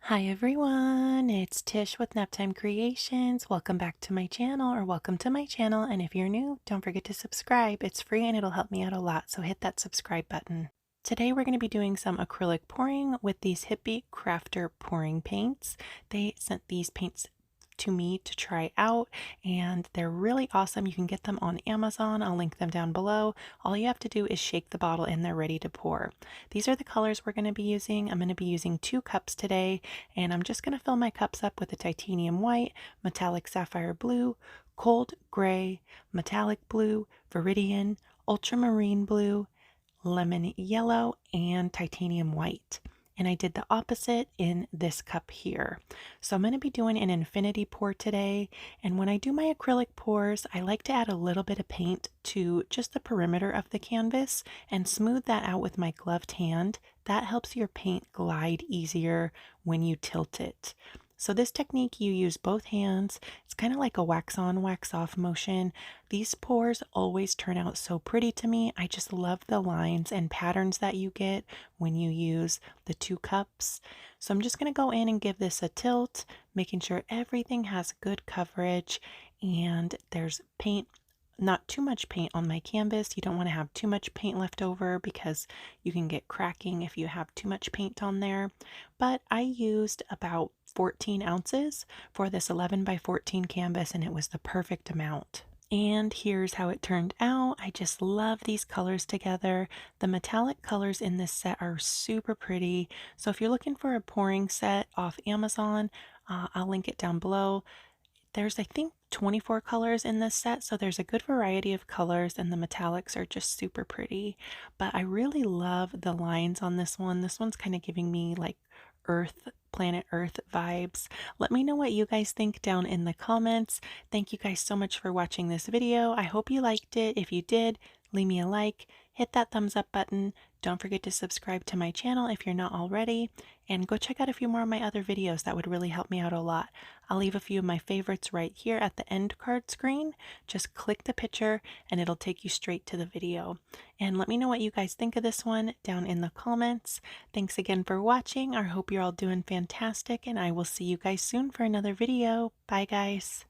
Hi everyone, it's Tish with Naptime Creations. Welcome back to my channel, or welcome to my channel, and if you're new, don't forget to subscribe. It's free and it'll help me out a lot, so hit that subscribe button. Today we're going to be doing some acrylic pouring with these Hippie Crafter Pouring paints. They sent these paints to me to try out, and they're really awesome. You can get them on Amazon. I'll link them down below. All you have to do is shake the bottle and they're ready to pour. These are the colors we're going to be using. I'm going to be using 2 cups today, and I'm just going to fill my cups up with a titanium white, metallic sapphire blue, cold gray, metallic blue, viridian, ultramarine blue, lemon yellow, and titanium white. And I did the opposite in this cup here. So I'm going to be doing an infinity pour today. And when I do my acrylic pours, I like to add a little bit of paint to just the perimeter of the canvas and smooth that out with my gloved hand. That helps your paint glide easier when you tilt it. So this technique, you use both hands. It's kind of like a wax on, wax off motion. These pours always turn out so pretty to me. I just love the lines and patterns that you get when you use the 2 cups. So I'm just going to go in and give this a tilt, making sure everything has good coverage and there's paint, not too much paint on my canvas. You don't want to have too much paint left over because you can get cracking if you have too much paint on there. But I used about 14 ounces for this 11 by 14 canvas, and it was the perfect amount. And here's how it turned out. I just love these colors together. The metallic colors in this set are super pretty. So if you're looking for a pouring set off Amazon, I'll link it down below. There's, I think, 24 colors in this set, so there's a good variety of colors, and the metallics are just super pretty. But I really love the lines on this one. This one's kind of giving me like Earth, planet Earth vibes. Let me know what you guys think down in the comments. Thank you guys so much for watching this video. I hope you liked it. If you did, leave me a like, hit that thumbs up button. Don't forget to subscribe to my channel if you're not already, and go check out a few more of my other videos. That would really help me out a lot. I'll leave a few of my favorites right here at the end card screen. Just click the picture and it'll take you straight to the video. And let me know what you guys think of this one down in the comments. Thanks again for watching. I hope you're all doing fantastic, and I will see you guys soon for another video. Bye guys.